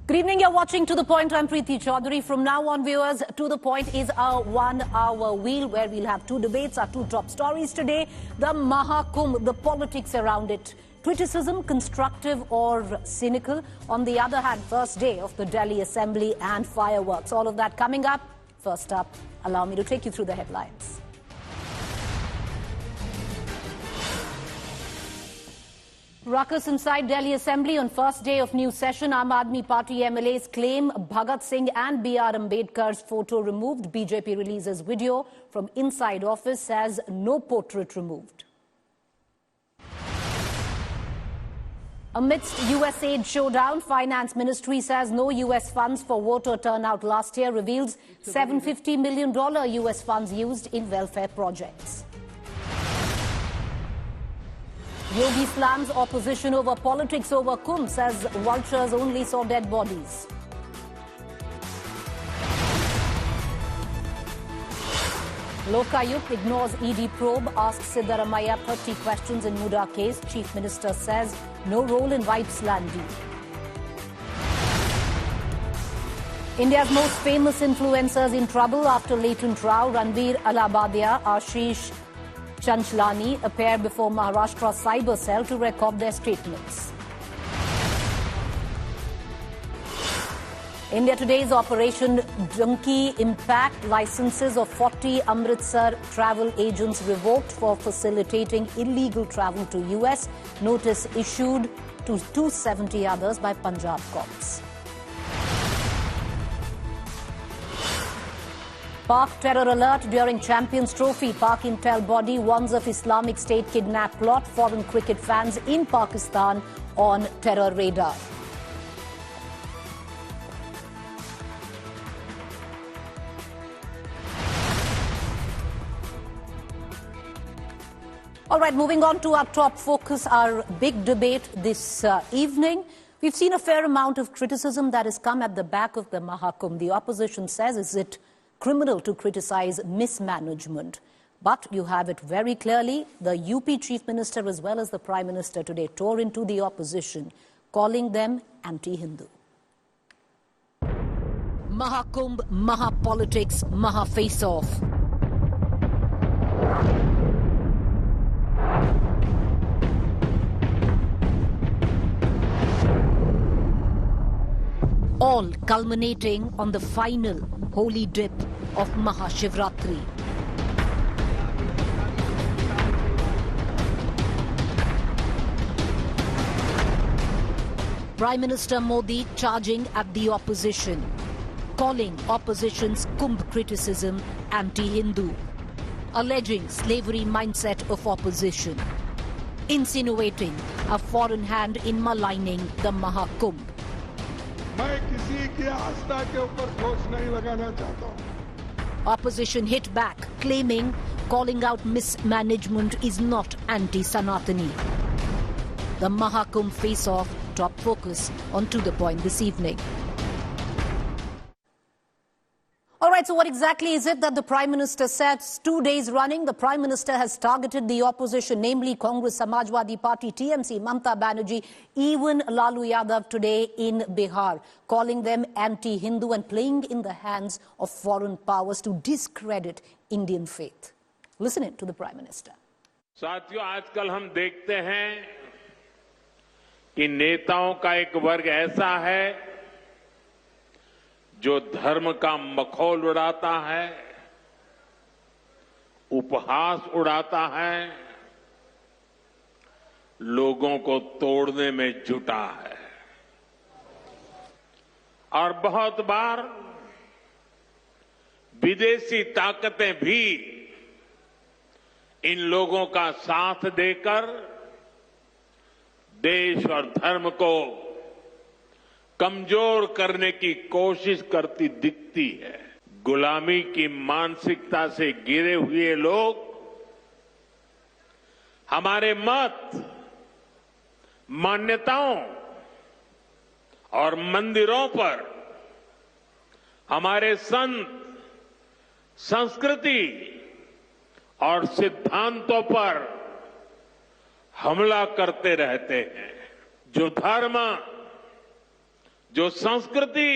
Good evening, you're watching To The Point. I'm Preeti Choudhry. From now on, viewers, To The Point is our 1 hour wheel where we'll have two debates, our two top stories today. The Mahakumbh, the politics around it. Criticism, constructive or cynical. On the other hand, first day of the Delhi Assembly and fireworks. All of that coming up. First up, allow me to take you through the headlines. Ruckus inside Delhi Assembly on first day of new session. Aam Aadmi Party MLAs claim Bhagat Singh and B.R. Ambedkar's photo removed. BJP releases video from inside office, says no portrait removed. Amidst US aid showdown, Finance Ministry says no US funds for voter turnout last year, reveals $750 million US funds used in welfare projects. Yogi slams opposition over politics over Kumbh, says vultures only saw dead bodies. Lokayuk ignores ED probe, asks Siddaramaiah 30 questions in Muda case. Chief Minister says no role in White's land deal. India's most famous influencers in trouble after latent row. Ranveer Allahabadiya, Ashish Chanchlani appear before Maharashtra Cyber Cell to record their statements. India Today's Operation Donkey Impact, licenses of 40 Amritsar travel agents revoked for facilitating illegal travel to US. Notice issued to 270 others by Punjab courts. Pak terror alert during Champions Trophy. Pak intel body warns of Islamic State kidnap plot. Foreign cricket fans in Pakistan on terror radar. All right, moving on to our top focus, our big debate this evening. We've seen a fair amount of criticism that has come at the back of the Mahakumbh. The opposition says, is it criminal to criticize mismanagement? But you have it very clearly. The UP Chief Minister as well as the Prime Minister today tore into the opposition, calling them anti-Hindu. Mahakumbh, Mahapolitics, Maha-face-off. All culminating on the final holy dip of Mahashivratri. Prime Minister Modi charging at the opposition, calling opposition's Kumbh criticism anti-Hindu, alleging slavery mindset of opposition, insinuating a foreign hand in maligning the Mahakumbh. मैं किसी की आस्था के ऊपर दोष नहीं लगाना चाहता हूं. Opposition hit back, claiming calling out mismanagement is not anti-Sanatani. The Mahakumbh face-off, top focus on To The Point this evening. All right, so what exactly is it that the Prime Minister said? 2 days running, the Prime Minister has targeted the opposition, namely Congress, Samajwadi Party, TMC, Mamta Banerjee, even Lalu Yadav today in Bihar, calling them anti-Hindu and playing in the hands of foreign powers to discredit Indian faith. Listen in to the Prime Minister. साथियों, आजकल हम देखते हैं कि नेताओं का एक वर्ग ऐसा है जो धर्म का मखौल उड़ाता है, उपहास उड़ाता है, लोगों को तोड़ने में जुटा है और बहुत बार विदेशी ताकतें भी इन लोगों का साथ देकर देश और धर्म को कमजोर करने की कोशिश करती दिखती है. गुलामी की मानसिकता से घिरे हुए लोग हमारे मत, मान्यताओं और मंदिरों पर, हमारे संत, संस्कृति और सिद्धांतों पर हमला करते रहते हैं. जो धर्म, जो संस्कृति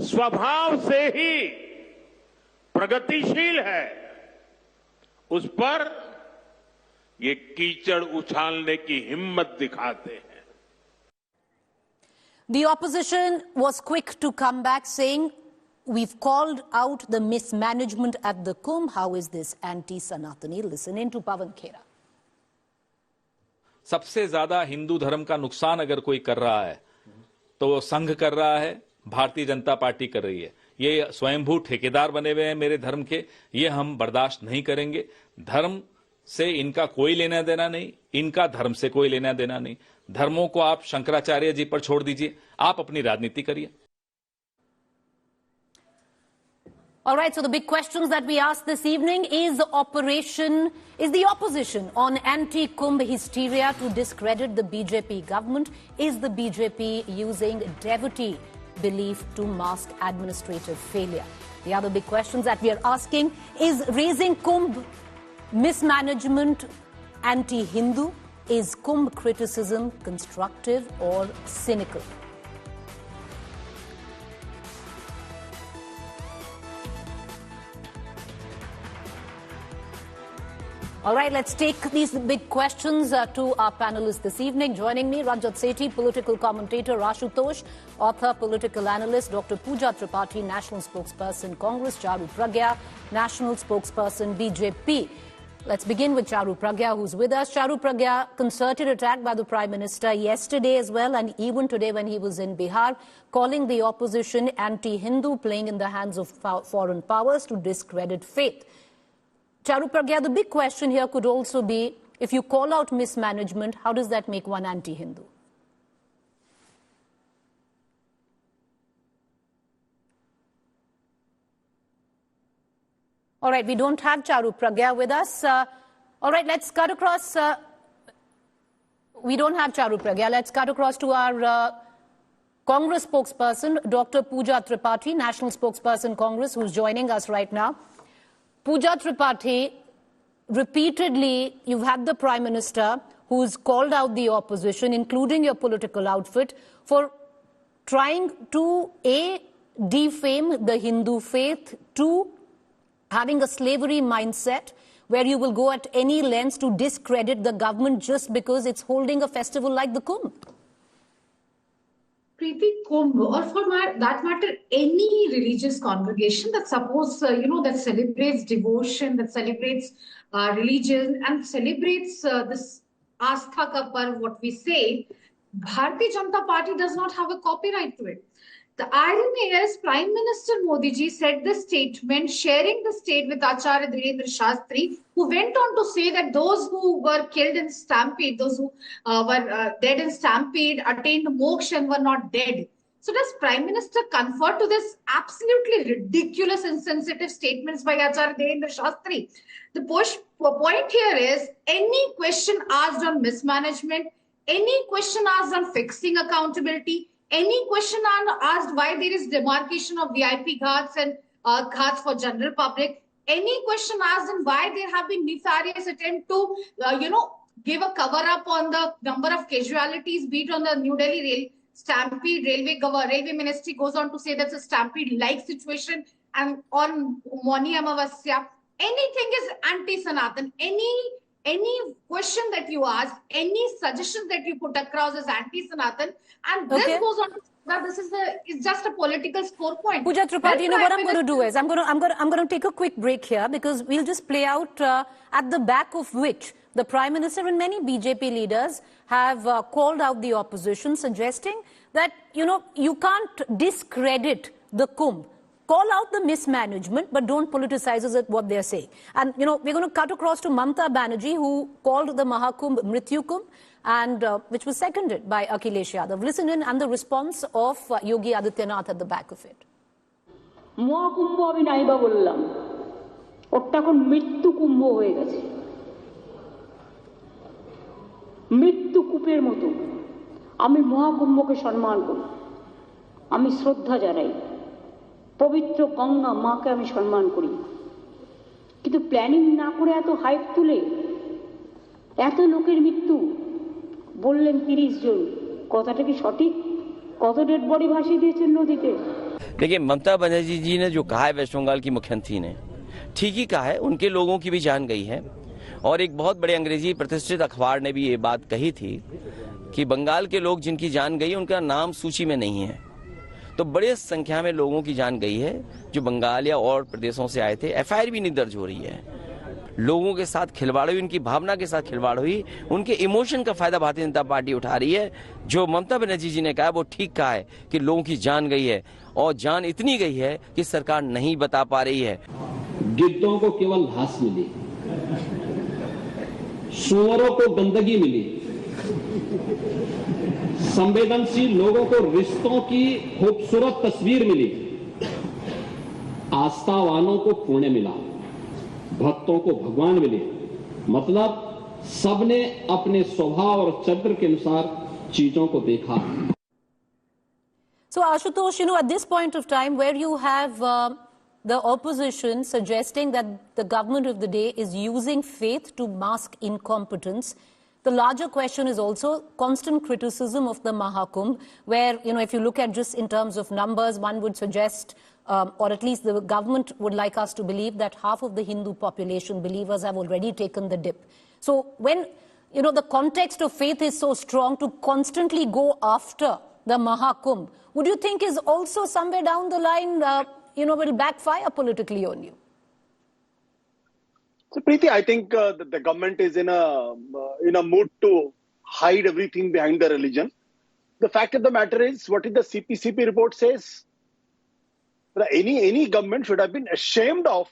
स्वभाव से ही प्रगतिशील है, उस पर ये कीचड़ उछालने की हिम्मत दिखाते हैं। The opposition was quick to come back saying, we've called out the mismanagement at the Kumbh. How is this anti-Sanatani? Listen in to Pawan Khera. सबसे ज्यादा हिंदू धर्म का नुकसान अगर कोई कर रहा है तो वो संघ कर रहा है, भारतीय जनता पार्टी कर रही है। ये स्वयंभू ठेकेदार बने हुए हैं मेरे धर्म के, ये हम बर्दाश्त नहीं करेंगे। धर्म से इनका कोई लेना देना नहीं, इनका धर्म से कोई लेना देना नहीं। धर्मों को आप शंकराचार्य जी पर छोड़ दीजिए, आप अपनी राजनीति करिए। All right, so the big questions that we asked this evening is the opposition on anti-Kumbh hysteria to discredit the BJP government? Is the BJP using devotee belief to mask administrative failure? The other big questions that we are asking is raising Kumbh mismanagement anti-Hindu? Is Kumbh criticism constructive or cynical? All right, let's take these big questions to our panelists this evening. Joining me, Rajat Sethi, political commentator, Ashutosh, author, political analyst, Dr. Pooja Tripathi, national spokesperson, Congress, Charu Pragya, national spokesperson, BJP. Let's begin with Charu Pragya, who's with us. Charu Pragya, concerted attack by the Prime Minister yesterday as well, and even today when he was in Bihar, calling the opposition anti-Hindu, playing in the hands of foreign powers to discredit faith. Charu Pragya, the big question here could also be, if you call out mismanagement, how does that make one anti-Hindu? All right, we don't have Charu Pragya with us. All right, let's cut across. We don't have Charu Pragya. Let's cut across to our Congress spokesperson, Dr. Pooja Tripathi, national spokesperson, Congress, who's joining us right now. Pooja Tripathi, repeatedly, you've had the Prime Minister who's called out the opposition, including your political outfit, for trying to, A, defame the Hindu faith, 2, having a slavery mindset where you will go at any lengths to discredit the government just because it's holding a festival like the Kumbh. Preeti, Kumbh, or for that matter, any religious congregation that that celebrates devotion, that celebrates religion, and celebrates this Astha ka Parv, what we say, Bharatiya Janata Party does not have a copyright to it. The irony is, Prime Minister Modi ji said the statement, sharing the state with Acharya Dhirendra Shastri, who went on to say that those who were killed in stampede, those who were dead in stampede, attained moksha and were not dead. So does Prime Minister confer to this absolutely ridiculous, insensitive statements by Acharya Dhirendra Shastri? The point here is, any question asked on mismanagement, any question asked on fixing accountability, any question asked why there is demarcation of VIP ghats and ghats for general public, any question asked on why there have been nefarious attempt to, give a cover up on the number of casualties, be it on the New Delhi rail stampede, railway ministry goes on to say that's a stampede-like situation, and on Moni Amavasya, anything is anti-Sanatan. Any question that you ask, any suggestion that you put across is anti-Sanatan, and this goes on to that this is it's just a political score point. Pooja Tripathi, you know what I'm going to do is I'm going to take a quick break here, because we'll just play out at the back of which the Prime Minister and many BJP leaders have called out the opposition, suggesting that you can't discredit the Kumbh. Call out the mismanagement, but don't politicize what they're saying. And, we're going to cut across to Mamta Banerjee, who called the Mahakumbh Mrityu Kumbh, and which was seconded by Akhilesh Yadav. Listen in, and the response of Yogi Adityanath at the back of it. Mahakumbh আমি নাইবা বললাম, ওটা এখন মৃত্যু কুম্ভ হয়ে গেছে। মৃত্যু কূপের মতো আমি মহাকুম্ভকে সম্মান করি, আমি শ্রদ্ধা জানাই, পবিত্র গঙ্গা মাকে আমি সম্মান করি, কিন্তু প্ল্যানিং না করে এত হাইপ তুলে এত লোকের মৃত্যু বললেন 30 জন, কথাটা কি সঠিক? কত ডেড বডি ভাসিয়ে দিয়েছেন নদীতে। देखिए, ममता बनर्जी जी ने जो कहा है वेस्ट बंगाल की मुख्यमंत्री ने ठीक ही कहा है, उनके लोगों की भी जान गई है। और एक बहुत बड़े अंग्रेजी प्रतिष्ठित अखबार ने भी ये बात कही थी कि बंगाल के लोग जिनकी जान गई उनका नाम सूची में नहीं है। तो बड़े संख्या में लोगों की जान गई है जो बंगाल या और प्रदेशों से आए थे। एफआईआर भी नहीं दर्ज हो रही है। लोगों के साथ खिलवाड़ हुई, उनकी भावना के साथ खिलवाड़ हुई, उनके इमोशन का फायदा भारतीय जनता पार्टी उठा रही है। जो ममता बनर्जी जी ने कहा वो ठीक कहा है कि लोगों की जान गई है, और जान इतनी गई है कि सरकार नहीं बता पा रही है। गिद्धों को केवल घास मिली, सुअरों को गंदगी मिली, संवेदनशील लोगों को रिश्तों की खूबसूरत तस्वीर मिली, आस्थावानों को पुण्य मिला, भक्तों को भगवान मिले। मतलब सबने अपने स्वभाव और चरित्र के अनुसार चीजों को देखा। So Ashutosh, at this point of time where you have the opposition suggesting that the government of the day is using faith to mask incompetence, the larger question is also constant criticism of the Mahakumbh, where, if you look at just in terms of numbers, one would suggest, or at least the government would like us to believe, that half of the Hindu population, believers, have already taken the dip. So when, the context of faith is so strong, to constantly go after the Mahakumbh, would you think is also somewhere down the line, will backfire politically on you? So, Preeti, I think the government is in a mood to hide everything behind the religion. The fact of the matter is, what did the CPCP report says? Any government should have been ashamed of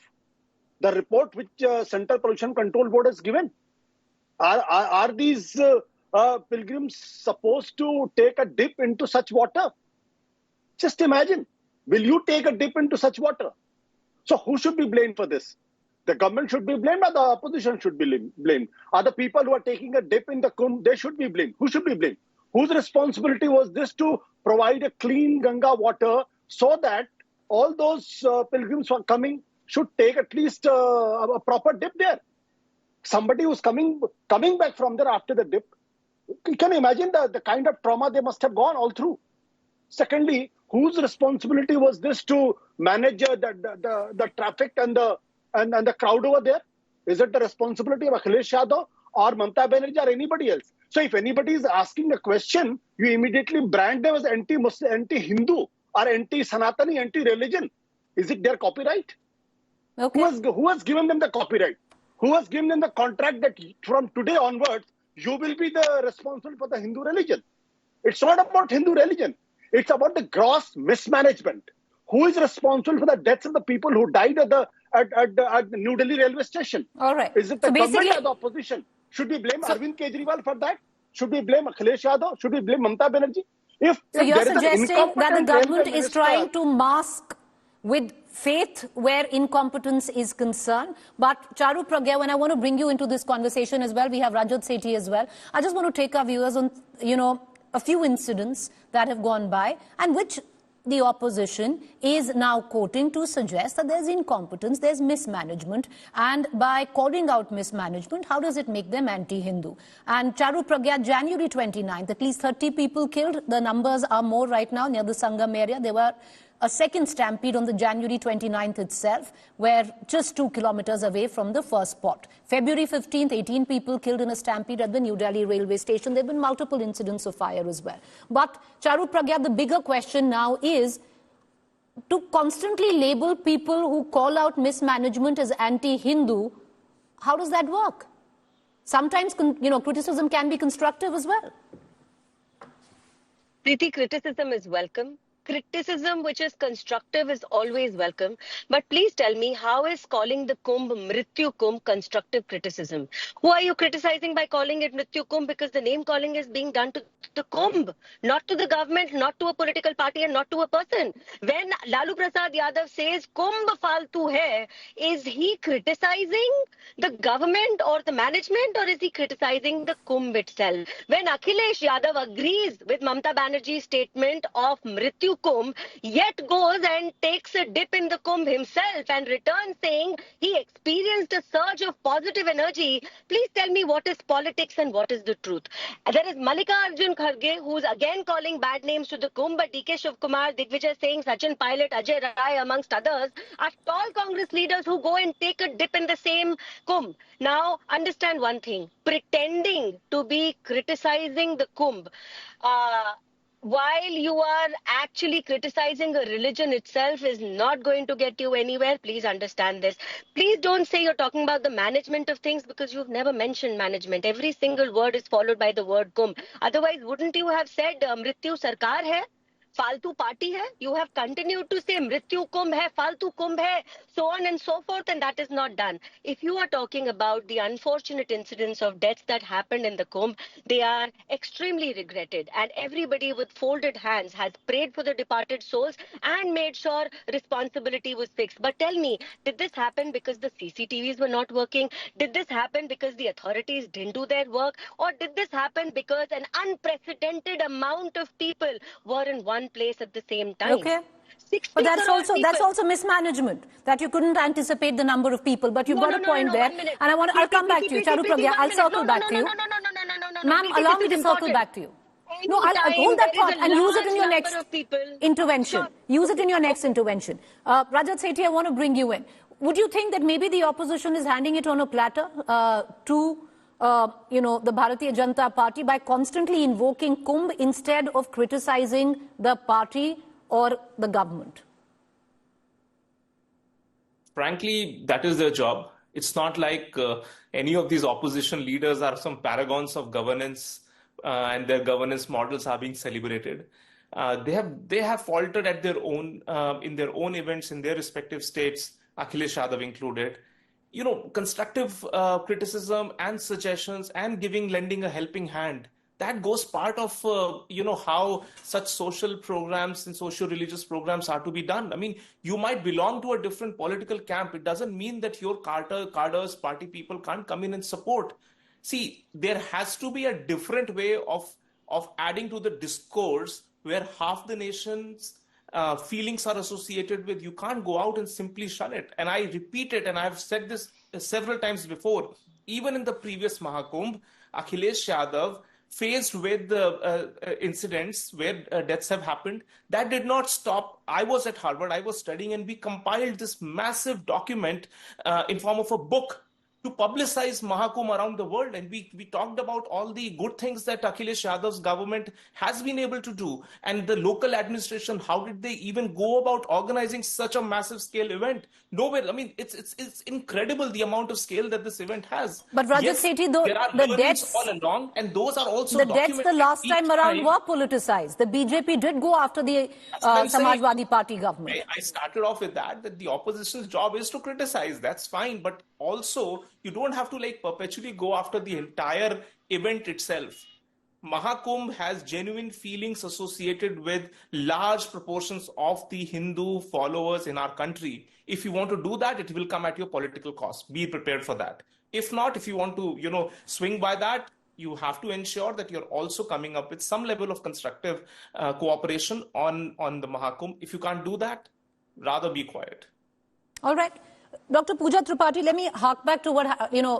the report which Central Pollution Control Board has given. Are these pilgrims supposed to take a dip into such water? Just imagine. Will you take a dip into such water? So who should be blamed for this? The government should be blamed, or the opposition should be blamed? Are the people who are taking a dip in the Kumbh, they should be blamed? Who should be blamed? Whose responsibility was this to provide a clean Ganga water so that all those pilgrims who are coming should take at least a proper dip there? Somebody who's coming back from there after the dip, you can imagine the kind of trauma they must have gone all through. Secondly, whose responsibility was this to manage the traffic and the crowd over there? Is it the responsibility of Akhilesh Yadav or Mamata Banerjee or anybody else? So if anybody is asking a question, you immediately brand them as anti-Muslim, anti-Hindu, or anti-Sanatani, anti-religion. Is it their copyright? Okay. Who has given them the copyright? Who has given them the contract that from today onwards, you will be the responsible for the Hindu religion? It's not about Hindu religion. It's about the gross mismanagement. Who is responsible for the deaths of the people who died at the New Delhi railway station? All right. Is it the government or the opposition? Should we blame Arvind Kejriwal for that? Should we blame Akhilesh Yadav? Should we blame Mamata Banerjee? So you're suggesting that the government is trying to mask with faith where incompetence is concerned. But Charu Pragya, when I want to bring you into this conversation as well, we have Rajat Sethi as well. I just want to take our viewers on, a few incidents that have gone by and which the opposition is now quoting to suggest that there's incompetence, there's mismanagement, and by calling out mismanagement, how does it make them anti-Hindu? And Charu Pragya, January 29th, at least 30 people killed. The numbers are more right now near the Sangam area. There were a second stampede on the January 29th itself, where just 2 kilometers away from the first spot. February 15th, 18 people killed in a stampede at the New Delhi railway station. There have been multiple incidents of fire as well. But Charu Pragya, the bigger question now is to constantly label people who call out mismanagement as anti-Hindu. How does that work? Sometimes, criticism can be constructive as well. Preeti, criticism is welcome. Criticism which is constructive is always welcome. But please tell me, how is calling the Kumbh Mrityu Kumbh constructive criticism? Who are you criticizing by calling it Mrityu Kumbh? Because the name calling is being done to the Kumbh, not to the government, not to a political party, and not to a person. When Lalu Prasad Yadav says Kumbh faltu hai, is he criticizing the government or the management, or is he criticizing the Kumbh itself? When Akhilesh Yadav agrees with Mamata Banerjee's statement of Mrityu Mrityu Kumbh, yet goes and takes a dip in the Kumbh himself and returns saying he experienced a surge of positive energy. Please tell me what is politics and what is the truth. There is Mallikarjun Kharge, who's again calling bad names to the Kumbh, but DK Shivkumar, Digvijay Singh, Sachin Pilot, Ajay Rai, amongst others, are tall Congress leaders who go and take a dip in the same Kumbh. Now, understand one thing. Pretending to be criticizing the Kumbh, while you are actually criticizing a religion itself, is not going to get you anywhere. Please understand this. Please don't say you're talking about the management of things, because you've never mentioned management. Every single word is followed by the word Kumbh. Otherwise, wouldn't you have said Mrityu Sarkar hai? Faltu party hai? You have continued to say Mrityu Kumbh hai, Faltu Kumbh hai, so on and so forth, and that is not done. If you are talking about the unfortunate incidents of deaths that happened in the Kumbh, they are extremely regretted, and everybody with folded hands has prayed for the departed souls and made sure responsibility was fixed. But tell me, did this happen because the CCTVs were not working? Did this happen because the authorities didn't do their work? Or did this happen because an unprecedented amount of people were in one place at the same time? Okay. 60 But that's crore also mismanagement, that you couldn't anticipate the number of people. But you've got a point there. 1 minute. And I'll come back to you. Charu Pragya, I'll circle back to you. Ma'am, allow me to circle back to you. No, I'll hold that thought and use it in your next intervention. Use it in your next intervention. Rajat Sethi, I want to bring you in. Would you think that maybe the opposition is handing it on a platter to the Bharatiya Janata Party by constantly invoking Kumbh instead of criticizing the party or the government? Frankly, that is their job. It's not like any of these opposition leaders are some paragons of governance and their governance models are being celebrated. They have faltered at their own in their own events in their respective states, Akhilesh Yadav included. Constructive criticism and suggestions and lending a helping hand, that goes part of, how such social programs and social religious programs are to be done. I mean, you might belong to a different political camp. It doesn't mean that your cadres, party people can't come in and support. See, there has to be a different way of adding to the discourse where half the nation's feelings are associated with. You can't go out and simply shun it. And I repeat it, and I've said this several times before. Even in the previous Mahakumbh, Akhilesh Yadav, faced with incidents where deaths have happened, that did not stop. I was at Harvard, I was studying, and we compiled this massive document in form of a book to publicize Mahakumbh around the world. And we talked about all the good things that Akhilesh Yadav's government has been able to do. And the local administration, how did they even go about organizing such a massive scale event? Nowhere. I mean, it's incredible the amount of scale that this event has. But Rajat Sethi, there are the deaths all along, and those are also the deaths the last time around were politicized. The BJP did go after the Samajwadi Party government. I started off with that the opposition's job is to criticize. That's fine. But also, you don't have to perpetually go after the entire event itself. Mahakumbh has genuine feelings associated with large proportions of the Hindu followers in our country. If you want to do that, it will come at your political cost. Be prepared for that. If not, if you want to, swing by that, you have to ensure that you're also coming up with some level of constructive cooperation on the Mahakumbh. If you can't do that, rather be quiet. All right. Dr. Pooja Tripathi, let me hark back to what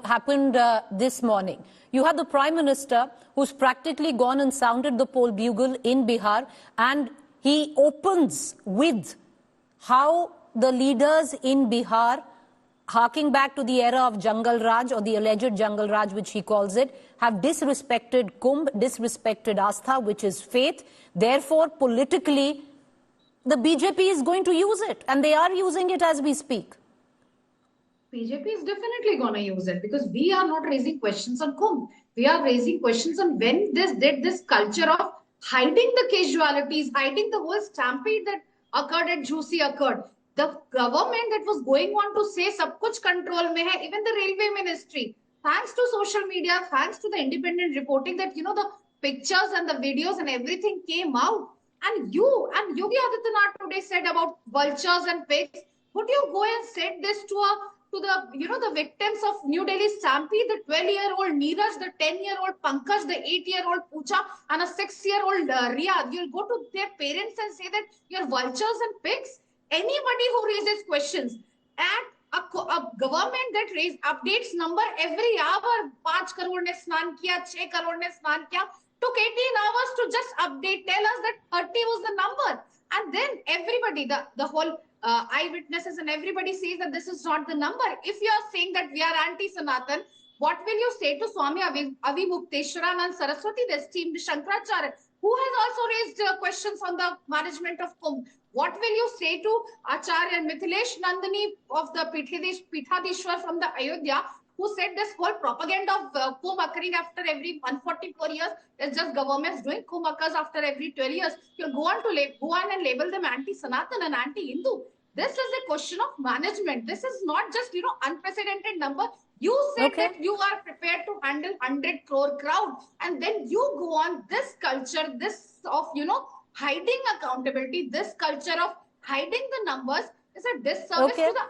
happened this morning. You had the Prime Minister who's practically gone and sounded the poll bugle in Bihar, and he opens with how the leaders in Bihar, harking back to the era of Jungle Raj, or the alleged Jungle Raj, which he calls it, have disrespected Kumbh, disrespected Astha, which is faith. Therefore, politically, the BJP is going to use it, and they are using it as we speak. BJP is definitely going to use it, because we are not raising questions on Kumbh. We are raising questions on when this culture of hiding the casualties, hiding the whole stampede that occurred at Jhusi occurred. The government that was going on to say sab kuch control mein hai, even the railway ministry, thanks to social media, thanks to the independent reporting, that the pictures and the videos and everything came out. And Yogi Adityanath today said about vultures and pigs. Would you go and say this to a to the, the victims of New Delhi stampede, the 12-year-old Neeraj, the 10-year-old Pankaj, the 8-year-old Pooja, and a 6-year-old Riyadh. You'll go to their parents and say that you're vultures and pigs. Anybody who raises questions at a government that updates number every hour, 5 crore ne snan kiya, 6 crore ne snan kiya, took 18 hours to just update, tell us that 30 was the number. And then everybody, the whole eyewitnesses and everybody says that this is not the number. If you are saying that we are anti-Sanatan, what will you say to Swami Avimukteswaranand Saraswati, the esteemed Shankaracharya, who has also raised questions on the management of Kumbh? What will you say to Acharya Mithilesh Nandini of the Pithadishwar from the Ayodhya, who said this whole propaganda of Kumbh occurring after every 144 years is just governments doing? Kumbh occurs after every 12 years. You'll go on and label them anti-Sanatan and anti-Hindu. This is a question of management. This is not just, unprecedented number. You said that you are prepared to handle 100 crore crowd, and then you go on this culture, this of, hiding accountability, this culture of hiding the numbers is a disservice to the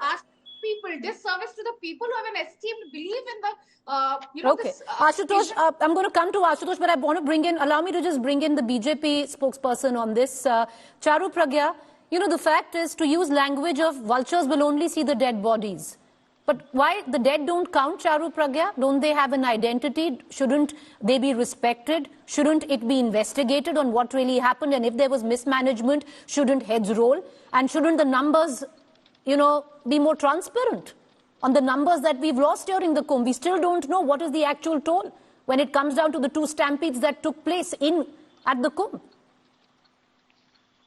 people, disservice to the people who have an esteemed belief in the, this, Ashutosh, I'm going to come to Ashutosh, but I want to allow me to just bring in the BJP spokesperson on this. Charu Pragya, the fact is, to use language of vultures will only see the dead bodies. But why the dead don't count, Charu Pragya? Don't they have an identity? Shouldn't they be respected? Shouldn't it be investigated on what really happened? And if there was mismanagement, shouldn't heads roll? And shouldn't the numbers, be more transparent on the numbers that we've lost during the Kumbh? We still don't know what is the actual toll when it comes down to the 2 stampedes that took place at the Kumbh.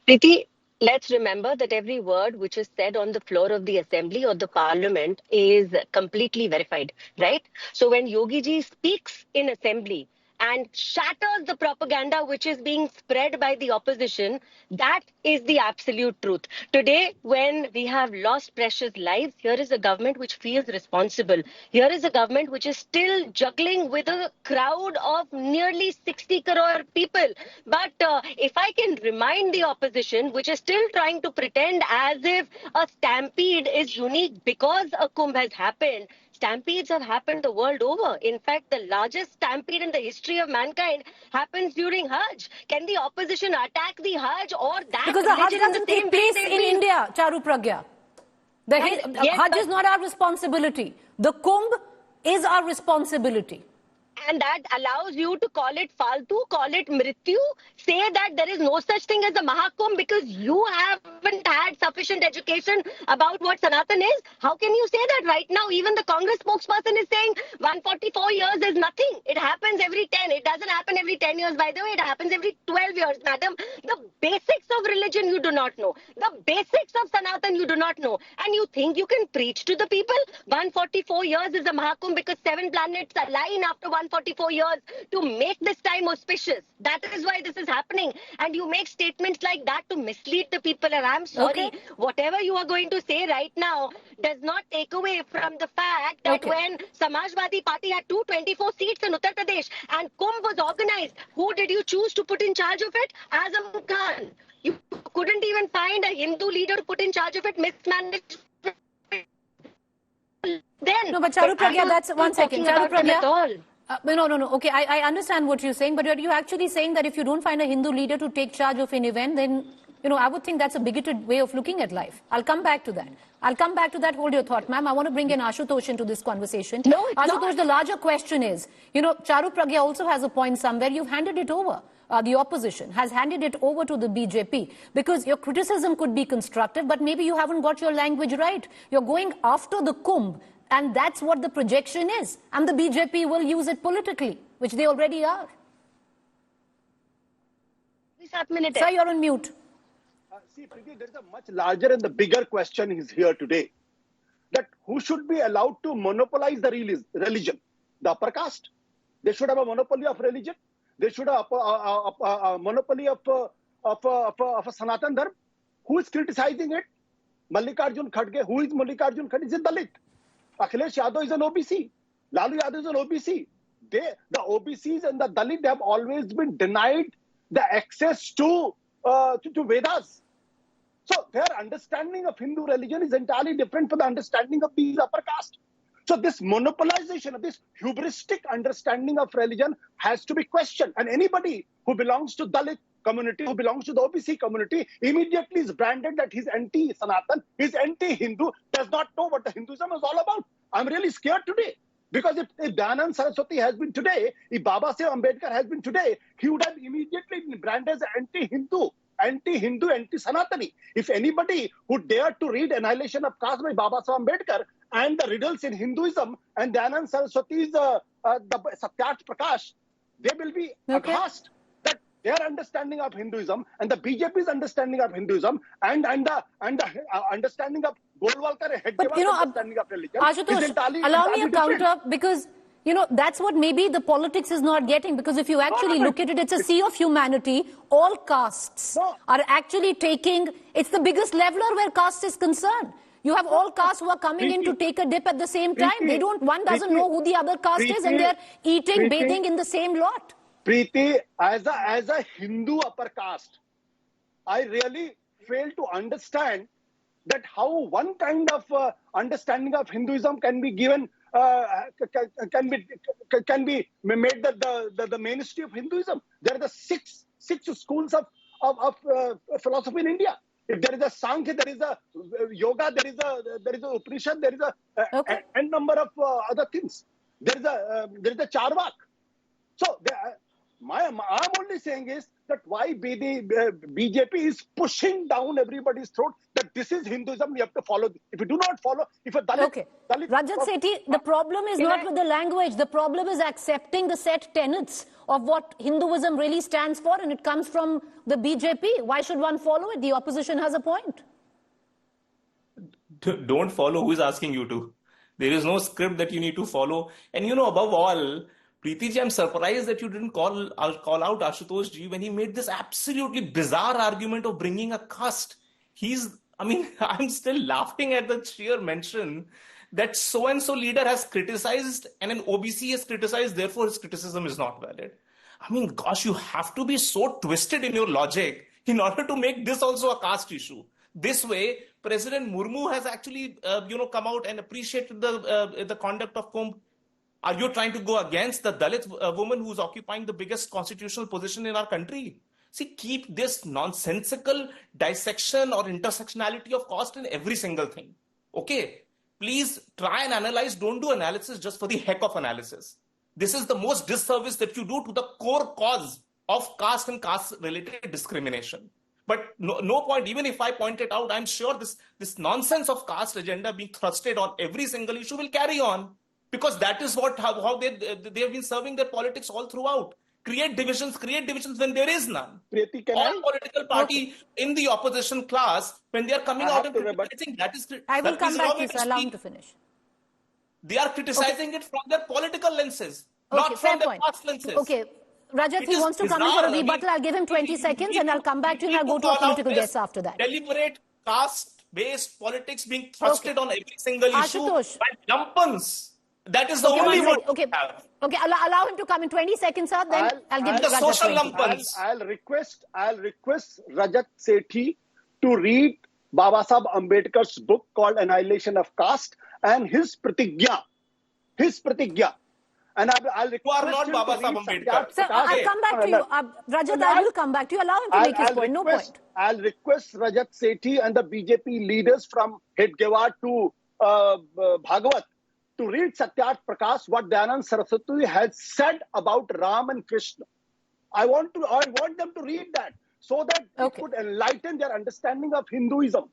Preeti, let's remember that every word which is said on the floor of the assembly or the parliament is completely verified, right? So when Yogi ji speaks in assembly and shatters the propaganda which is being spread by the opposition, that is the absolute truth. Today, when we have lost precious lives, here is a government which feels responsible. Here is a government which is still juggling with a crowd of nearly 60 crore people. But if I can remind the opposition, which is still trying to pretend as if a stampede is unique because a Kumbh has happened, stampedes have happened the world over. In fact, the largest stampede in the history of mankind happens during Hajj. Can the opposition attack the Hajj or that? Because the Hajj doesn't take place in India, Charu Pragya. The Hajj is not our responsibility. The Kumbh is our responsibility. And that allows you to call it faltu, call it mrityu, say that there is no such thing as a Mahakumbh because you haven't had sufficient education about what Sanatan is. How can you say that right now? Even the Congress spokesperson is saying 144 years is nothing. It happens every 10. It doesn't happen every 10 years, by the way. It happens every 12 years, madam. The basics of religion you do not know. The basics of Sanatan you do not know. And you think you can preach to the people? 144 years is a Mahakumbh because 7 planets align after 144 years to make this time auspicious. That is why this is happening. And you make statements like that to mislead the people. And I'm sorry, whatever you are going to say right now does not take away from the fact that when Samajwadi Party had 224 seats in Uttar Pradesh and Kumbh was organized, who did you choose to put in charge of it? Azam Khan. You couldn't even find a Hindu leader to put in charge of it. Mismanagement. Then, no, but Charu Pragya, that's 1 second. Charu Pragya. No. Okay, I understand what you're saying, but are you actually saying that if you don't find a Hindu leader to take charge of an event, then, I would think that's a bigoted way of looking at life. I'll come back to that. Hold your thought, ma'am. I want to bring in Ashutosh into this conversation. No, it's Ashutosh, not. The larger question is, Charu Pragya also has a point somewhere. You've handed it over. The opposition has handed it over to the BJP because your criticism could be constructive, but maybe you haven't got your language right. You're going after the Kumbh, and that's what the projection is. And the BJP will use it politically, which they already are. Sir, you're on mute. See, Preeti, there's a much larger and the bigger question is here today. That who should be allowed to monopolize the religion? The upper caste. They should have a monopoly of religion. They should have a monopoly of a Sanatan Dharma. Who is criticizing it? Mallikarjun Kharge. Who is Mallikarjun Kharge? He's a Dalit. Akhilesh Yadav is an OBC. Lalu Yadav is an OBC. The OBCs and the Dalit have always been denied the access to Vedas. So their understanding of Hindu religion is entirely different from the understanding of these upper caste. So this monopolization of this hubristic understanding of religion has to be questioned. And anybody who belongs to Dalit community, who belongs to the OBC community, immediately is branded that he's anti-Sanatan, he's anti-Hindu, does not know what the Hinduism is all about. I'm really scared today. Because if Dayanand Saraswati has been today, if Baba Saheb Ambedkar has been today, he would have immediately been branded as anti-Hindu, anti-Sanatani. If anybody who dared to read Annihilation of Caste by Baba Saheb Ambedkar and the riddles in Hinduism and Dayanand Saraswati's the Satyarth Prakash, they will be aghast that their understanding of Hinduism and the BJP's understanding of Hinduism and the understanding of Golwalkar and Hedgewar's understanding of religion. Ashutosh, allow me a counter, because that's what maybe the politics is not getting, because if you actually look at it, it's a sea of humanity. All castes are actually taking, it's the biggest leveler where caste is concerned. You have all castes who are coming in to take a dip at the same time. One doesn't know who the other caste is, and they're eating, bathing in the same lot. Preeti, as a Hindu upper caste, I really fail to understand that how one kind of understanding of Hinduism can be given, can be made the mainstay of Hinduism. There are the six schools of philosophy in India. If there is a Sankhya, there is a yoga, there is a Upanishad, there is a n number of other things. There is a Charvak. So I'm only saying is that why BJP is pushing down everybody's throat that this is Hinduism, we have to follow. If you do not follow, if a Dalit... Rajat Sethi, the problem is not with the language. The problem is accepting the set tenets of what Hinduism really stands for, and it comes from the BJP. Why should one follow it? The opposition has a point. Don't follow who is asking you to. There is no script that you need to follow. And above all, Preeti ji, I'm surprised that you didn't call out Ashutosh ji when he made this absolutely bizarre argument of bringing a caste. I'm still laughing at the sheer mention that so-and-so leader has criticized and an OBC has criticized, therefore his criticism is not valid. Gosh, you have to be so twisted in your logic in order to make this also a caste issue. This way, President Murmu has actually, come out and appreciated the conduct of Kumbh. Are you trying to go against the Dalit woman who's occupying the biggest constitutional position in our country? See, keep this nonsensical dissection or intersectionality of caste in every single thing. Okay? Please try and analyze. Don't do analysis just for the heck of analysis. This is the most disservice that you do to the core cause of caste and caste-related discrimination. But no point, even if I point it out, I'm sure this nonsense of caste agenda being thrusted on every single issue will carry on. Because that is how they have been serving their politics all throughout. Create divisions when there is none. Preeti, all political party in the opposition class, when they are coming out and criticizing, I will come back to you, allow him to finish. They are criticizing it from their political lenses, not from their caste lenses. Okay, Rajat, he wants to come in for a rebuttal. I'll give him 20 seconds and I'll come back to you and I'll go to a political guest after that. Deliberate caste-based politics being thrusted on every single issue by lumpens. That is the only one. Okay, allow him to come in 20 seconds, sir. Then I'll give the social lumpens. I'll request Rajat Sethi to read Baba Saheb Ambedkar's book called Annihilation of Caste and his pratigya. And I'll request you are not Baba Saheb Ambedkar. Sir, I'll come back to you. Rajat, I will come back to you. Allow him to make his point. No point. I'll request Rajat Sethi and the BJP leaders from Hedgewar to Bhagavat to read Satyarth Prakash, what Dayanand Saraswati has said about Ram and Krishna. I want them to read that so that it could enlighten their understanding of Hinduism.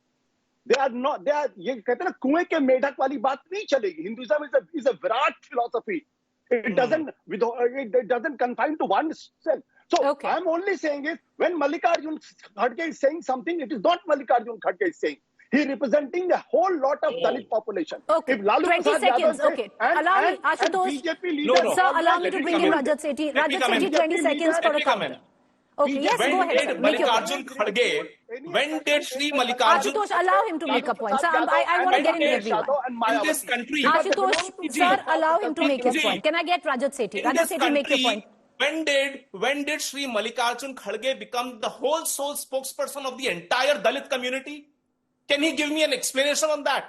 They are ये कहते हैं ना कुएं के मेढक वाली बात नहीं चलेगी. Hinduism is a Virat philosophy. It doesn't confine to one self. So I'm only saying is when Mallikarjun Kharge is saying something, it is not Mallikarjun Kharge is saying. He is representing a whole lot of Dalit population. Okay, 20 seconds. Okay, allow me, Ashutosh. Sir, allow me to bring in Rajat Sethi. Rajat Sethi, 20 seconds for a comment. Okay, yes, go ahead. Mallikarjun Kharge, when did Sri Mallikarjun... Ashutosh, allow him to make a point. Sir, I want to get in everyone. In this country... Ashutosh, sir, allow him to make his point. Can I get Rajat Sethi? Rajat Sethi, make your point. When did Shri Mallikarjun Kharge become the whole sole spokesperson of the entire Dalit community? Can he give me an explanation on that?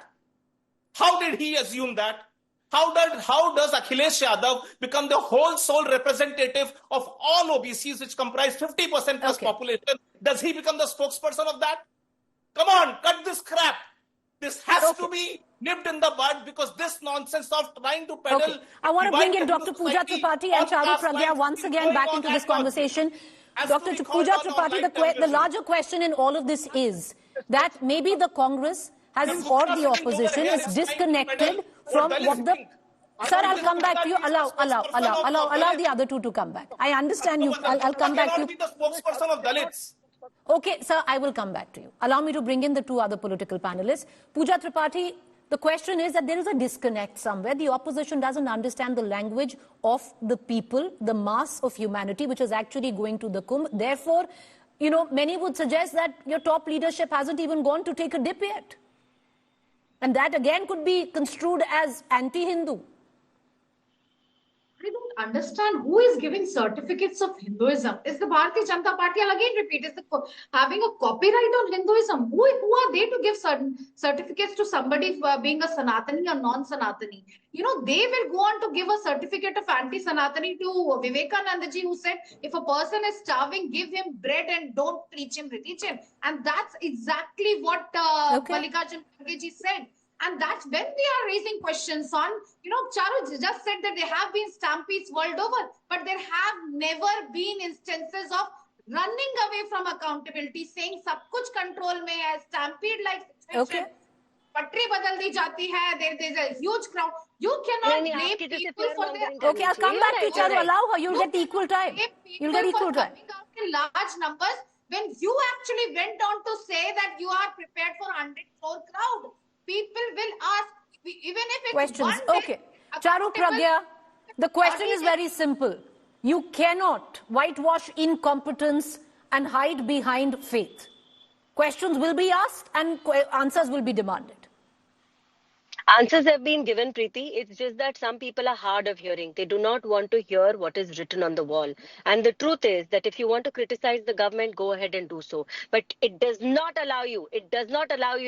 How did he assume that? How does Akhilesh Yadav become the whole sole representative of all OBCs, which comprise 50% plus population? Does he become the spokesperson of that? Come on, cut this crap. This has to be nipped in the bud, because this nonsense of trying to peddle... I want to bring in Dr. Pooja Tripathi and Charu Pragya once again back into this conversation. Dr. Pooja Tripathi, the larger question in all of this is that maybe the Congress or the opposition is disconnected from what the... Sir, I'll come back to you. Allow the other two to come back. I understand you. I'll come back to you. Be the spokesperson of Dalits. Okay, sir, I will come back to you. Allow me to bring in the two other political panelists. Pooja Tripathi, the question is that there is a disconnect somewhere. The opposition doesn't understand the language of the people, the mass of humanity, which is actually going to the Kumbh. Therefore, you know, many would suggest that your top leadership hasn't even gone to take a dip yet. And that again could be construed as anti-Hindu. I don't understand who is giving certificates of Hinduism. Is the Bharatiya Janata Party, I'll again repeat, is having a copyright on Hinduism? Who are they to give certain certificates to somebody for being a Sanatani or non-Sanatani? You know, they will go on to give a certificate of anti-Sanatani to Vivekananda ji, who said, if a person is starving, give him bread and don't preach him religion. And that's exactly what Mallikarjun Kharge ji said. And that's when we are raising questions on, you know, Charu just said that there have been stampedes world over, but there have never been instances of running away from accountability, saying sab kuch control mein hai, stampede-like situation. Patri badal di jati hai, there's a huge crowd. You cannot blame people for their... Okay, I'll come back to you, Charu. Allow her. You'll get equal time. You'll get equal time. In large numbers, when you actually went on to say that you are prepared for 100 crore crowd, people will ask, even if it's questions. One Okay. Charu Pragya, the question is very simple. You cannot whitewash incompetence and hide behind faith. Questions will be asked and answers will be demanded. Answers have been given, Preeti. It's just that some people are hard of hearing. They do not want to hear what is written on the wall. And the truth is that if you want to criticize the government, go ahead and do so. But it does not allow you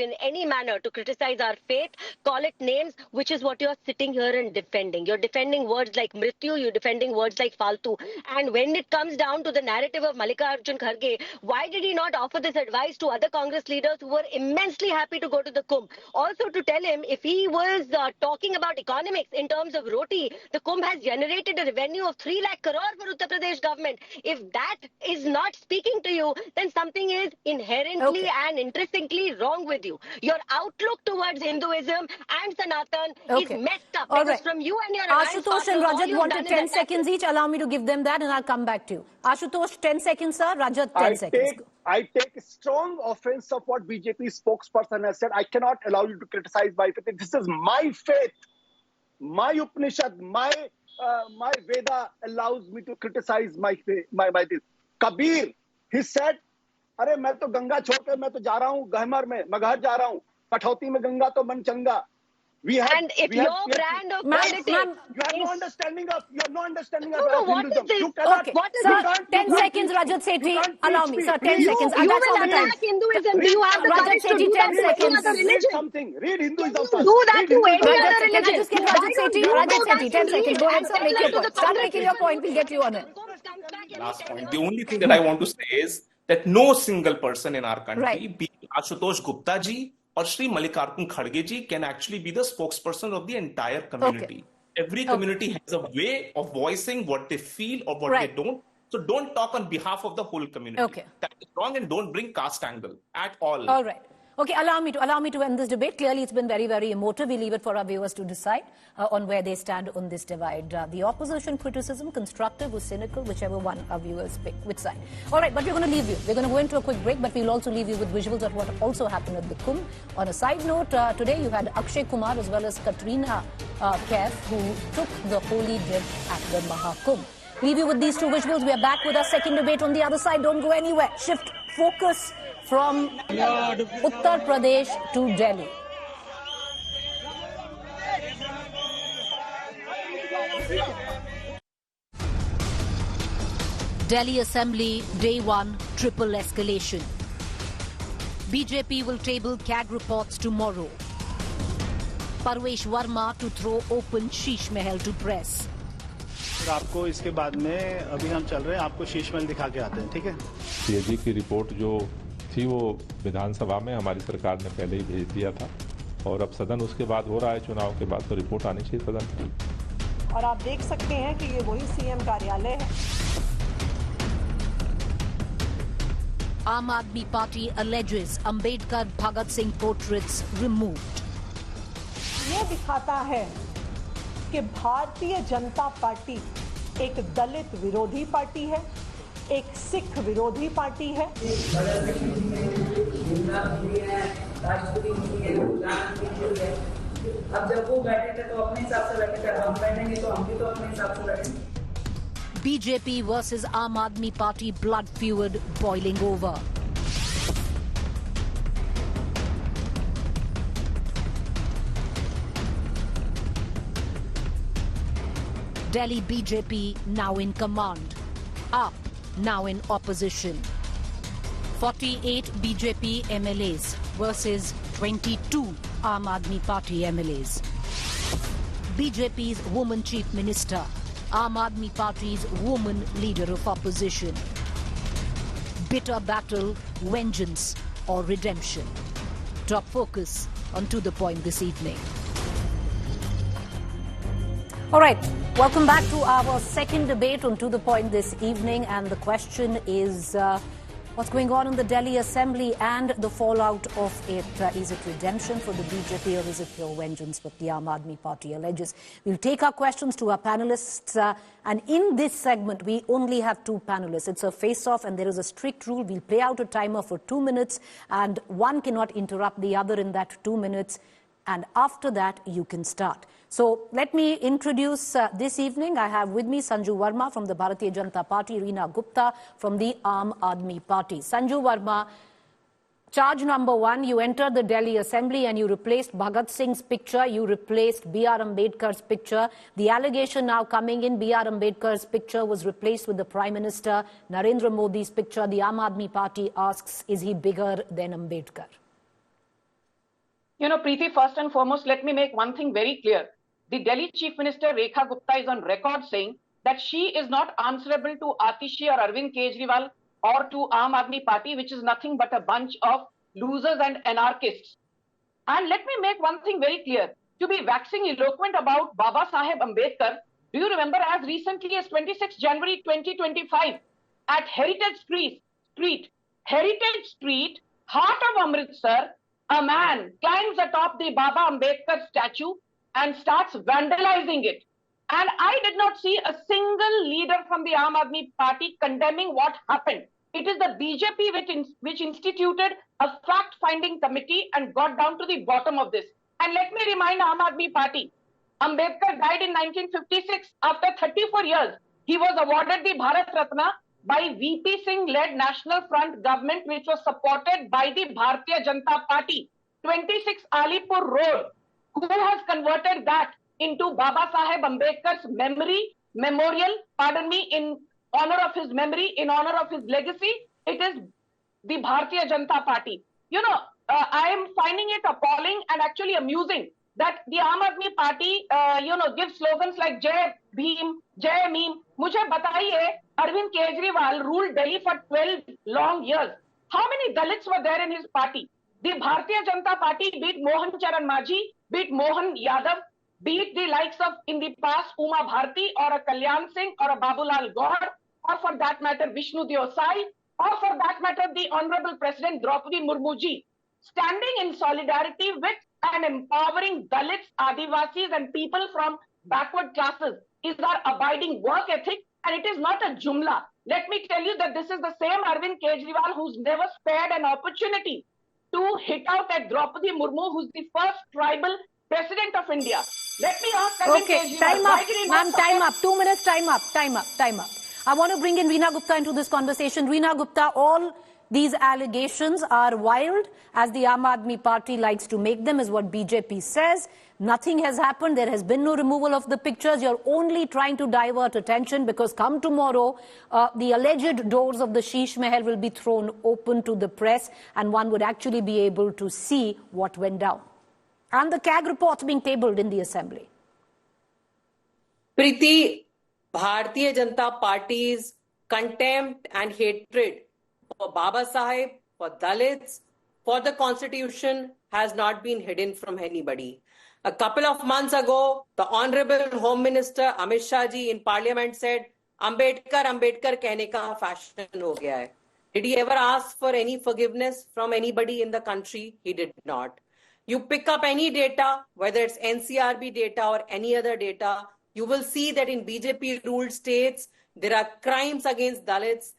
in any manner to criticize our faith, call it names, which is what you're sitting here and defending. You're defending words like Mrityu, you're defending words like Faltu. And when it comes down to the narrative of Mallikarjun Kharge, why did he not offer this advice to other Congress leaders who were immensely happy to go to the Kumbh? Also to tell him, if he was talking about economics in terms of roti, the Kumbh has generated a revenue of 3 lakh crore for Uttar Pradesh government. If that is not speaking to you, then something is inherently and intrinsically wrong with you. Your outlook towards Hinduism and Sanatan is messed up. Because from you and your Ashutosh and Rajat wanted 10 seconds each. Allow me to give them that and I'll come back to you. Ashutosh, 10 seconds, sir. Rajat, 10 seconds. I take strong offense of what BJP spokesperson has said. I cannot allow you to criticize my faith. This is my faith. My Upanishad, my Veda allows me to criticize my faith. Kabir, he said, "अरे मैं तो गंगा छोड़ के मैं तो जा रहा हूँ गहमर में, मगहर जा रहा हूँ, कठौती में गंगा तो मन चंगा." And if your brand of politics... You have no understanding of Hinduism. You cannot... Sir, 10 seconds, Rajat Sethi. Allow me, sir, 10 seconds. You will attack Hinduism. Do you have the courage to do that to any other religion? Read Hinduism first. Do that to any other religion. Can I just get Rajat Sethi, 10 seconds. Go ahead, sir, make your point. Start making your point, we'll get you on it. Last point. The only thing that I want to say is that no single person in our country, be it Ashutosh Gupta ji or Shri Mallikarjun Kharge ji, can actually be the spokesperson of the entire community. Every community has a way of voicing what they feel or what they don't. So don't talk on behalf of the whole community. That is wrong, and don't bring caste angle at all. All right. Okay, allow me to end this debate. Clearly, it's been very, very emotive. We leave it for our viewers to decide on where they stand on this divide. The opposition criticism, constructive or cynical, whichever one our viewers pick, which side. All right, but we're going to leave you. We're going to go into a quick break, but we'll also leave you with visuals of what also happened at the Kumbh. On a side note, today you had Akshay Kumar as well as Katrina Kaif, who took the holy dip at the Mahakumbh. Leave you with these two visuals. We are back with our second debate on the other side. Don't go anywhere. Shift focus from Uttar Pradesh to Delhi. Delhi Assembly, Day 1, triple escalation. BJP will table CAG reports tomorrow. Parvesh Verma to throw open Sheesh Mahal to press. आपको इसके बाद में अभी हम चल रहे हैं, आपको शीश महल दिखा के आते हैं, ठीक है? सीएजी की रिपोर्ट जो थी वो विधानसभा में हमारी सरकार ने पहले ही भेज दिया था और अब सदन उसके बाद हो रहा है, चुनाव के बाद तो रिपोर्ट आनी चाहिए सदन की। और आप देख सकते हैं कि ये वही सीएम कार्यालय है। Aam Aadmi Party alleges Ambedkar and Bhagat Singh portraits removed. ये दिखाता है कि भारतीय जनता पार्टी एक दलित विरोधी पार्टी है, एक सिख विरोधी पार्टी है। अब जब वो बैठे थे तो अपने हिसाब से बैठे थे, हम बैठेंगे तो हम भी तो अपने हिसाब से बैठेंगे। BJP versus Aam Aadmi Party blood feud boiling over. Delhi BJP now in command. AAP now in opposition. 48 BJP MLAs versus 22 Aam Aadmi Party MLAs. BJP's woman chief minister, Aam Aadmi Party's woman leader of opposition. Bitter battle, vengeance or redemption. Top focus on To The Point this evening. All right, welcome back to our second debate on To The Point this evening, and the question is what's going on in the Delhi Assembly and the fallout of it. Is it redemption for the BJP or is it pure vengeance, what the Aam Aadmi Party alleges? We'll take our questions to our panelists, and in this segment we only have two panelists. It's a face-off and there is a strict rule. We'll play out a timer for 2 minutes and one cannot interrupt the other in that 2 minutes, and after that you can start. So let me introduce this evening. I have with me Sanju Verma from the Bharatiya Janata Party, Reena Gupta from the Aam Aadmi Party. Sanju Verma, charge number 1, you entered the Delhi Assembly and you replaced Bhagat Singh's picture, you replaced B.R. Ambedkar's picture. The allegation now coming in, B.R. Ambedkar's picture was replaced with the Prime Minister Narendra Modi's picture. The Aam Aadmi Party asks, is he bigger than Ambedkar? You know, Preeti, first and foremost, let me make one thing very clear. The Delhi Chief Minister Rekha Gupta is on record saying that she is not answerable to Atishi or Arvind Kejriwal or to Aam Aadmi Party, which is nothing but a bunch of losers and anarchists. And let me make one thing very clear. To be waxing eloquent about Baba Saheb Ambedkar, do you remember as recently as 26 January 2025 at Heritage Street, heart of Amritsar, a man climbs atop the Baba Ambedkar statue and starts vandalizing it. And I did not see a single leader from the Aam Aadmi Party condemning what happened. It is the BJP which instituted a fact-finding committee and got down to the bottom of this. And let me remind Aam Aadmi Party, Ambedkar died in 1956. After 34 years, he was awarded the Bharat Ratna by VP Singh-led National Front government, which was supported by the Bharatiya Janata Party. 26 Alipur Road, who has converted that into Baba Saheb Ambedkar's memorial, in honor of his memory, in honor of his legacy. It is the Bharatiya Janata Party. You know, I am finding it appalling and actually amusing that the Aam Aadmi Party, gives slogans like Jai Bhim, Jai Meem. Mujhe bataiye, Arvind Kejriwal ruled Delhi for 12 long years. How many Dalits were there in his party? The Bharatiya Janata Party beat Mohan Charan Majhi, beat Mohan Yadav, beat the likes of, in the past, Uma Bharti or a Kalyan Singh or a Babulal Gaur, or for that matter, Vishnu Deosai, or for that matter, the Honorable President Draupadi Murmu ji, standing in solidarity with and empowering Dalits, Adivasis and people from backward classes is our abiding work ethic, and it is not a jumla. Let me tell you that this is the same Arvind Kejriwal who's never spared an opportunity to hit out at Draupadi Murmu, who's the first tribal president of India. Let me ask Arvind Kejriwal. Time up, ma'am, time up. 2 minutes, time up. I want to bring in Reena Gupta into this conversation. Reena Gupta, all these allegations are wild, as the Aam Aadmi Party likes to make them, is what BJP says. Nothing has happened. There has been no removal of the pictures. You're only trying to divert attention because come tomorrow, the alleged doors of the Sheesh Mahal will be thrown open to the press and one would actually be able to see what went down. And the CAG report being tabled in the Assembly. Preeti, Bharatiya Janata Party's contempt and hatred for Baba Sahib, for Dalits, for the Constitution has not been hidden from anybody. A couple of months ago, the Honorable Home Minister Amit Shah ji in Parliament said, Ambedkar कहने का fashion हो गया है. Did he ever ask for any forgiveness from anybody in the country? He did not. You pick up any data, whether it's NCRB data or any other data, you will see that in BJP-ruled states, there are crimes against Dalits.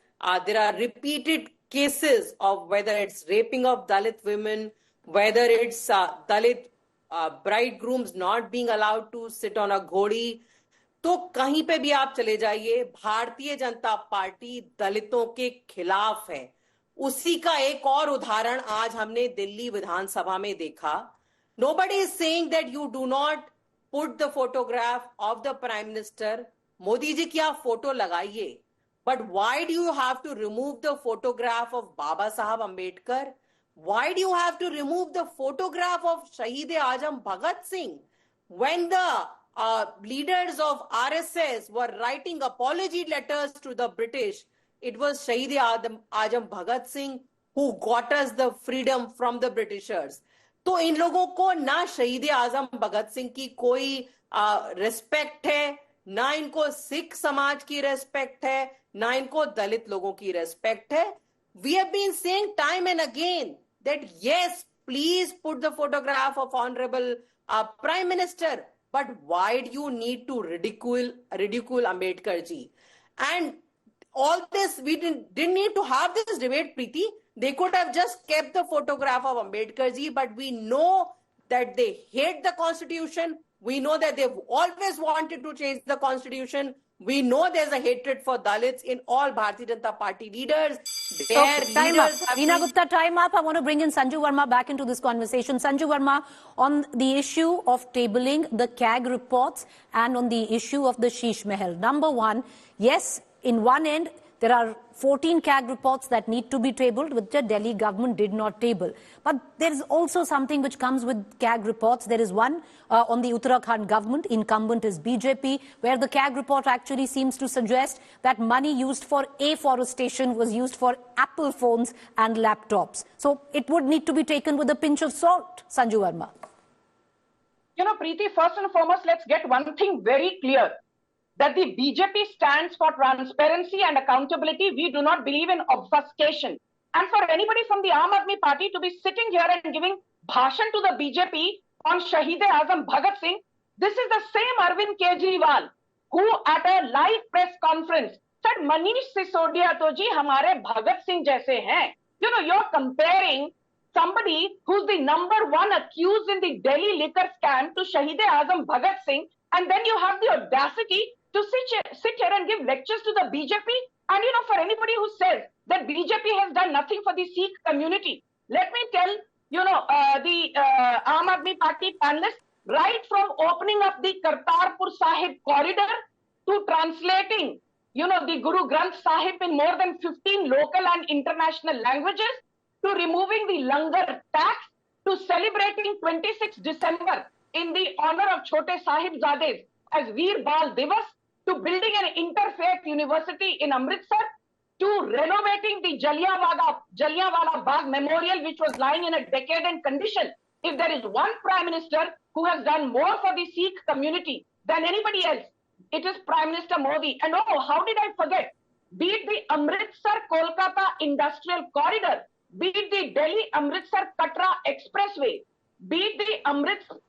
There are repeated cases of whether it's raping of Dalit women, whether it's Dalit bridegrooms not being allowed to sit on a घोड़ी. तो कहीं पे भी आप चले जाइए, Bharatiya Janata party दलितों के खिलाफ है. उसी का एक और उदाहरण आज हमने दिल्ली विधानसभा में देखा. Nobody is saying that you do not put the photograph of the Prime Minister. Modi ji की आप फोटो लगाइए. But why do you have to remove the photograph of Baba Sahib Ambedkar? Why do you have to remove the photograph of Shaheed-e-Azam Bhagat Singh? When the leaders of RSS were writing apology letters to the British, it was Shaheed-e-Azam Bhagat Singh who got us the freedom from the Britishers. तो इन लोगों को ना शहीद-ए-आजम भगत सिंह की कोई respect है, ना इनको सिख समाज की रिस्पेक्ट है, ना इनको दलित लोगों की रिस्पेक्ट है. We have been saying time and again that yes, please put the photograph of Honorable Prime Minister, but why do you need to ridicule Ambedkar ji? And all this, we didn't need to have this debate, Preeti. They could have just kept the photograph of Ambedkar ji, but we know that they hate the Constitution. We know that they've always wanted to change the Constitution. We know there's a hatred for Dalits in all Bharatiya Janata Party leaders. Time up. Veena Gupta, time up. I want to bring in Sanju Verma back into this conversation. Sanju Verma, on the issue of tabling the CAG reports and on the issue of the Sheesh Mahal. Number one, yes, in one end, there are 14 CAG reports that need to be tabled, which the Delhi government did not table. But there is also something which comes with CAG reports. There is one on the Uttarakhand government, incumbent is BJP, where the CAG report actually seems to suggest that money used for afforestation was used for Apple phones and laptops. So it would need to be taken with a pinch of salt, Sanju Verma. You know, Preeti, first and foremost, let's get one thing very clear. That the BJP stands for transparency and accountability. We do not believe in obfuscation. And for anybody from the Aam Aadmi Party to be sitting here and giving bhashan to the BJP on Shaheed-e-Azam Bhagat Singh, this is the same Arvind Kejriwal who at a live press conference said, Manish Sisodia to ji hamare Bhagat Singh jaise hain. You know, you're comparing somebody who's the #1 accused in the Delhi liquor scam to Shaheed-e-Azam Bhagat Singh, and then you have the audacity to sit here and give lectures to the BJP. And you know, for anybody who says that BJP has done nothing for the Sikh community, let me tell, you know, the Aam Aadmi Party panelists, right from opening up the Kartarpur Sahib corridor to translating, you know, the Guru Granth Sahib in more than 15 local and international languages, to removing the langar tax, to celebrating 26 December in the honor of Chote Sahibzades as Veer Bal Divas, to building an interfaith university in Amritsar, to renovating the Jallianwala Bagh Memorial, which was lying in a decadent condition. If there is one Prime Minister who has done more for the Sikh community than anybody else, it is Prime Minister Modi. And oh, how did I forget? Be it the Amritsar-Kolkata Industrial Corridor, be it the Delhi-Amritsar-Katra Expressway, be it the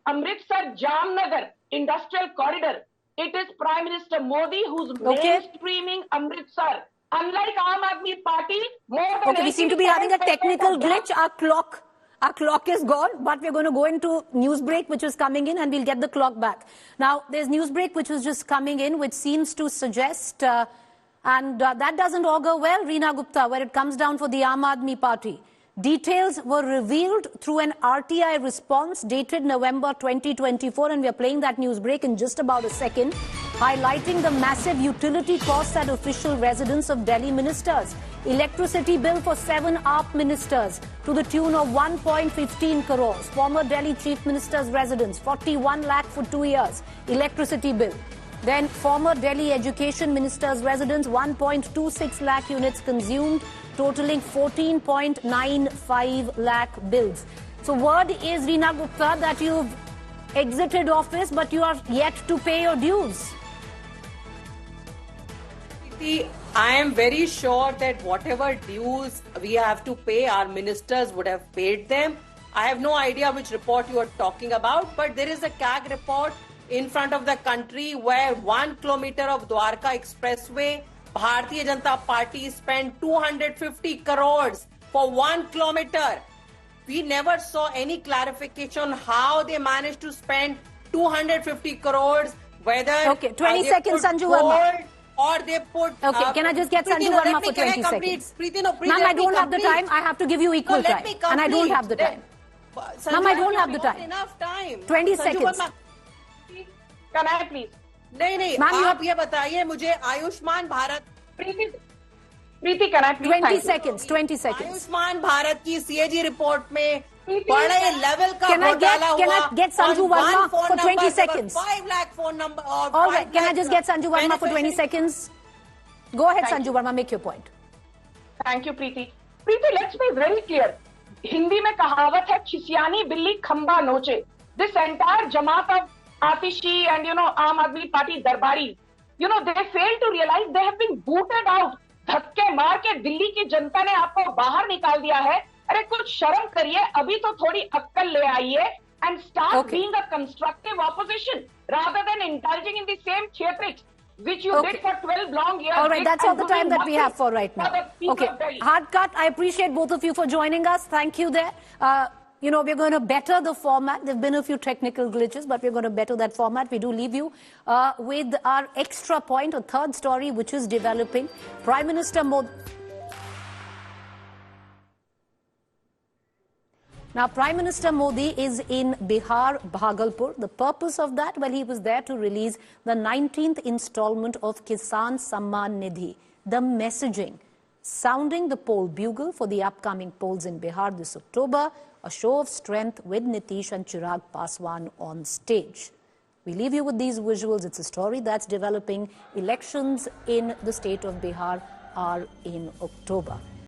Amritsar-Jamnagar Industrial Corridor, it is Prime Minister Modi who's mainstreaming Amritsar. Unlike Aam Aadmi Party, more than we seem to be having a technical glitch. Our clock is gone, but we're going to go into news break, which is coming in, and we'll get the clock back. Now, there's news break, which was just coming in, which seems to suggest, And that doesn't augur well, Reena Gupta, where it comes down for the Aam Aadmi Party. Details were revealed through an RTI response dated November 2024, and we are playing that news break in just about a second, highlighting the massive utility costs at official residence of Delhi ministers. Electricity bill for 7 AAP ministers to the tune of 1.15 crores. Former Delhi Chief Minister's residence, 41 lakh for 2 years, electricity bill. Then former Delhi Education Minister's residence, 1.26 lakh units consumed, totaling 14.95 lakh bills. So word is, Reena Gupta, that you've exited office, but you are yet to pay your dues. I am very sure that whatever dues we have to pay, our ministers would have paid them. I have no idea which report you are talking about, but there is a CAG report in front of the country where 1 kilometer of Dwarka Expressway, Bharatiya Janata Party spent 250 crores for 1 kilometer. We never saw any clarification how they managed to spend 250 crores, whether 20 seconds, Sanju Verma. Or they put... Okay, can I just get Sanju Verma for 20 seconds? Ma'am, I don't have the time. I have to give you equal time. And I don't have the time. Ma'am, I don't have the time. Enough time. 20 seconds. Can I please? नहीं, आप ये बताइए मुझे आयुष्मान भारत... प्रीति, can I please? 20 seconds, 20 seconds. Ayushman Bharat की CAG report में बड़े level का Can I get Sanju Verma for 20 seconds? 5 lakh phone number. All right, can I just get Sanju Verma for 20 seconds? Go ahead, Sanju Verma, make your point. Thank you, Preeti. Preeti, let's be very clear. Hindi में कहावत है, खिसियानी बिल्ली खंबा नोचे. This entire jamaat of Atishi and, Aam Aadmi Party Darbari, they fail to realize they have been booted out. धक्के मार के दिल्ली की जनता ने आपको बाहर निकाल दिया है. अरे कुछ शर्म करिए, अभी तो थोड़ी अक्कल ले आइए and start being a constructive opposition rather than indulging in the same theatrics which you did for 12 long years. All right, that's all the time that we have for right now. Okay, hard cut. I appreciate both of you for joining us. Thank you there. We're going to better the format. There have been a few technical glitches, but we're going to better that format. We do leave you with our extra point, a third story, which is developing. Prime Minister Modi... Now, Prime Minister Modi is in Bihar, Bhagalpur. The purpose of that? Well, he was there to release the 19th installment of Kisan Samman Nidhi, the messaging, sounding the poll bugle for the upcoming polls in Bihar this October, a show of strength with Nitish and Chirag Paswan on stage. We leave you with these visuals. It's a story that's developing. Elections in the state of Bihar are in October.